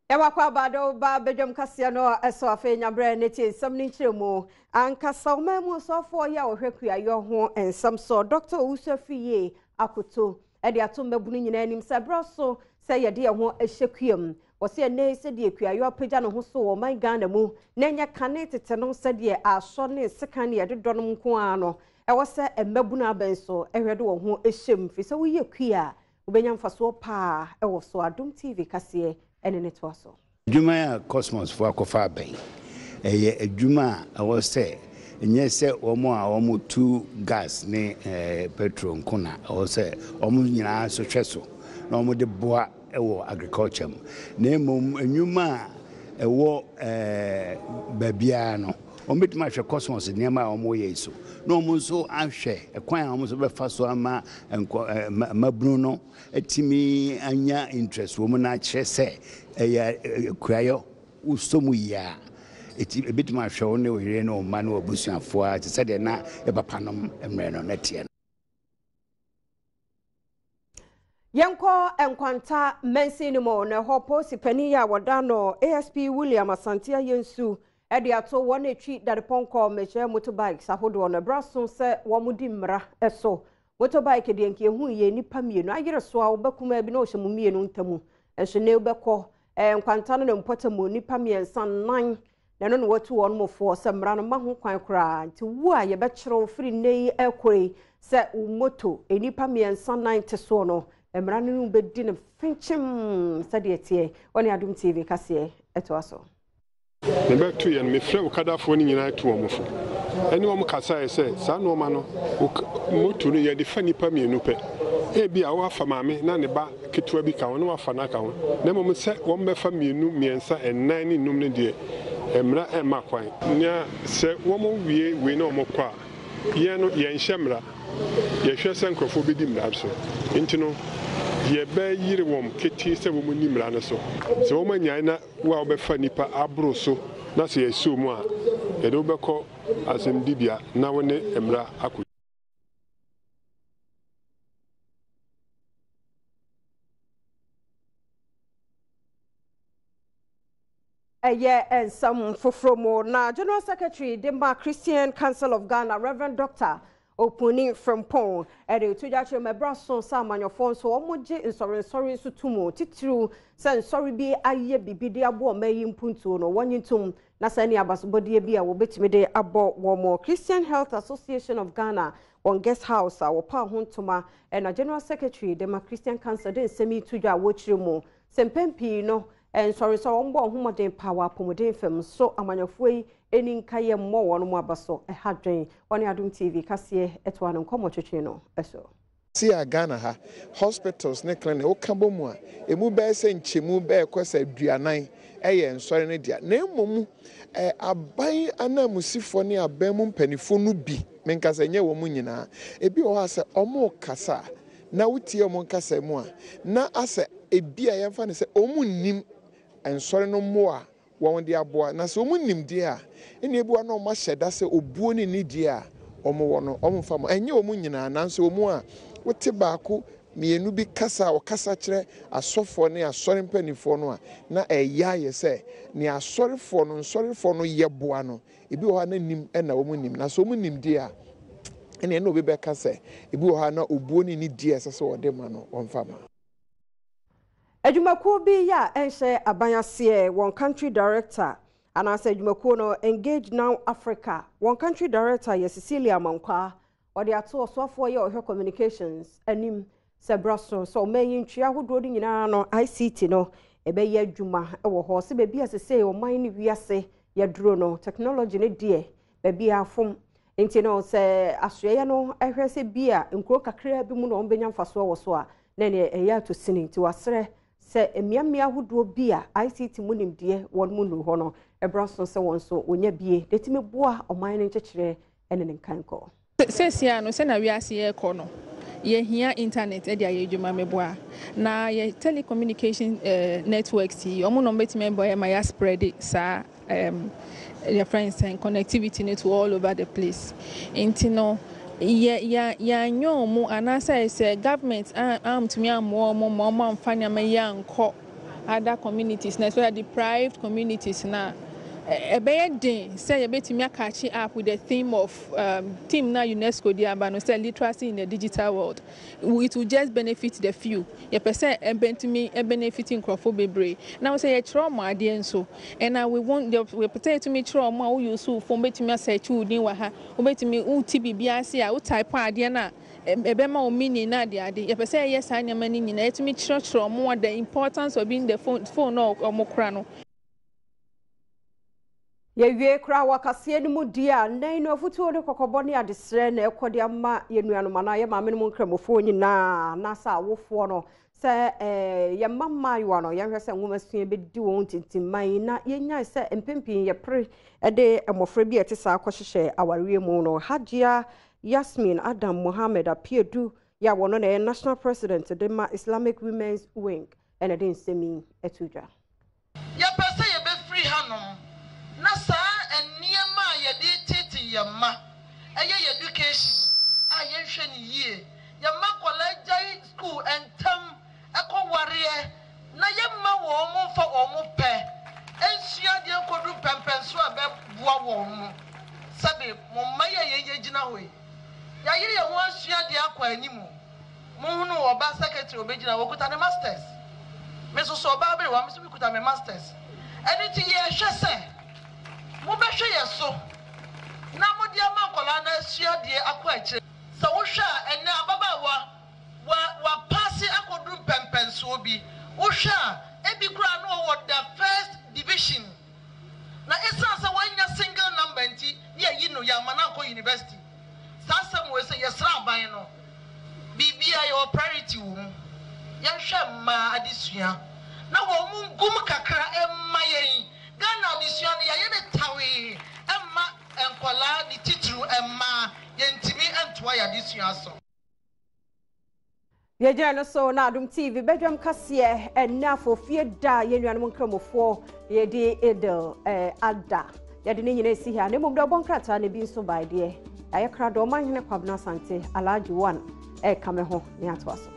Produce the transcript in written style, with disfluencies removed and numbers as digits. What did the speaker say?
Ewakwa bado ba Badwam Kasee no eso afa nyabre ne tie nsam ni nkyeremu ankasa omemu sofo ya ohwekua yo ho ensam so Dr. Usafiye akoto e de ato mabunu nyina anim sabroso se ye de ho ahyekuam wose ne se de akua yo apagya no ho so wo man Ghana mu na nya kane tete no se de aso ne sekan ye de donom nko ano e wose mabunu abenso ehwede wo ho ehyem fi se wo ye kua ubenya mfaso pa e wo so Adom TV Kasee ene to so Juma ya Cosmos for akofa ben eye adwuma a wo se enye se omo a omo tu gas ne petrol nkona wo se omo nyina so hweso na omo de boa ewo agriculture na emom enwuma ewo babia no ombetuma hwe Cosmos niam a omo ye so na omo so ahwe ekwan a omo so befa so ama mabunu no etimi anya interest wo mo na kire se kuayo usomu ya ebituma hwe wo ne ohire no ma no abusuafo a tse de na ebapanom emre no netie Yanko enkwanta mensini mo na hopo sipani ya wadano ASP William Asantia Yensu edi ato won etwi dadeponko meche motorbikes ahodo na braso se womudi mra eso motorbike de enke hu ye nipa mienu agere so a obekuma bi na ohye mienu ntamu enso ne obekọ enkwanta no mpotamu nipa miensa nan na no watu won mofo se mra no maho kwan kra nti wo a ye be kire free nei ekore se moto enipa miensa nan te so no emra no be di ne finchim sade etie oni Adom TV Kasee eto aso ne be tu ye me frɛ okadafo ni nyina tu omofo eni wo kasa ye sɛ sa no ma no moto no ye de fa nipa mienu pɛ ebi a wo afa maame na ne ba ketwa bi ka wo no afa na ka wo na mom sɛ wo mbefa mienu miensa ennan ni num ne de emra ema kwan nya sɛ wo mo wie we na wo kwa ye no ye nhyemra ye hwɛ sɛ nkrofo bi di mra so ntino ye be yire wom keti se wo ni mra no so se wo manya na wo obefa nipa abro so na se yesu mu a ye do bekọ asem dibia na wo ne emra akọ and some fofromo na General Secretary Demba Christian Council of Ghana Reverend Dr. Opuni from Pong ere tujache mebraso samanyofo so omoje nsori so tumo titru se nsori bi aye bibide abo mayi mpuntu no wonyintum na sani abasobodie bi a wobetime de abo womo Christian Health Association of Ghana on guest house a wopa hontoma na General Secretary Demba Christian Council de semi tuja wochirimo sempempi no sorry so ombo homoden power pomoden fem so amanyofo yi eni nkaye mmo wono mu abaso hadwen woni Adom TV Kasee eto an nkomo twetwe no eso see Ghana ha hospitals ne clinic o kabo mu a emu be se nchemu be kwasa aduanan eye nsori ne dia na emom aban anamusifo ne aban mu mpanifo no bi menkasa nye wo mu nyina ebi o ha se omo kasa na wutie omo kasa mu a na ase ebi a yemfa ne se omu nim ensori no mo a won de aboa na se omu nim de a ene ebu na omo hyeda se obuo ne ni de a omo wo no omo fa mo enye omu nyina na nso omu a wote baako mienu bi kasa o kasa kire asofo ne asori mpanifo no a na eya ye se ne asorifo no nsorifo no ye boa no ebi wo ha na nim na omu nim na so omu nim de a ene no obi be kasa ebi wo ha na obuo ne ni de ese se wo de ma no onfa ma Adwumakuo bi ya enhye abanyase one country director and as adwumakuo no Engage Now Africa one country director ye Cecilia Mankwa odi ato osofo ye ohwe communications anim sebraso so mayin twia hodo di nyina no ICT no ebe ye adwuma ewo ho se be bia sese o man ni wiase ye duro no technology ne die be bia afom enti no se asoye no ehwe se bia nkro kakra bi mu no ombenya mfaso wo so a na ne eya to sini ti wasre se emiamia hodo bia ICT munim die won mu nu ho no ebraso se won so onya bie detime boa oman ne nkyekere ene nkanko sesia no se na wiase ye ko no ye hia internet e dia ye dwuma meboa na ye telecommunication networks ti omo no betime boy ma ya spread sa your friends and connectivity to all over the place intino ya nyomu anasa say government to me am more mfanya me yanko other communities, na especially deprived communities na. A bad day, say a bit me catching up with the theme of team na UNESCO diabano say literacy in the digital world. It will just benefit the few. A percent a benefiting crophobebre. Now say a trauma so and we want the we pertain to me trauma who you so for me to me say two ni waha, who to me TBBC, who type adiana. Ebema o mini na de ade ye pese yes anya mani nyina etumi kyerɛkyerɛ mo the importance of being the phone or mokra no. Ye kra wakase ni mu dia nan no afutuo ne kokobɔ ne adesrɛ na ekɔde ama ye nuanoma na ye maame mu nkramofo nyina na sa awofo no sɛ ye mamma yo no ye hwɛ sɛ nwoma sua bedi won tintimman na ye nya sɛ empempin ye pre de emofra bi ete sa akɔhyehyɛ awareɛ mu no Hajia Yasmin Adam Mohammed apiedu ya wono na national president de ma Islamic Women's Wing ene de nsemi etudwa ya pese ye be free hanom na saa eniema ye de tete ye ma eye education a ye hwe ni yie ye ma college school entam ekoware na ye ma wo mo fa wo mo pe ensua de kodu pempenso a be boa wo mo sabe mo ma ye gina hoyi ya yiri ye ho asua de akwa animu mo hunu oba secretary obegina wokuta ne masters me so oba be wa me so kuta me masters anything ye hwe se mo be hwe ye so na mo de ama kola na asua de akwa akire so wo hwe ene ababa wa pass akodu pempenso bi wo hwe ebi kura no wo the first division na esa se wanya single number nti ye yi no ya mananko university sasem we say yesra ban no bibia your priority wo ya hwe ma adesua na wo mu gum kakra emma yen Ghana adesua no ya ye ne tawe emma enkola ni titru emma yentimi entoa ya adesua so ye jana so na Adom TV Badwam Kasee enna fofie da ye nuanom nkramofo ye di edel ada ye de ne nyina si ha ne mum do bonkrata ne bi nso baide ayekra do manhene kwabna sante alaji 1 kame ho ne atwa so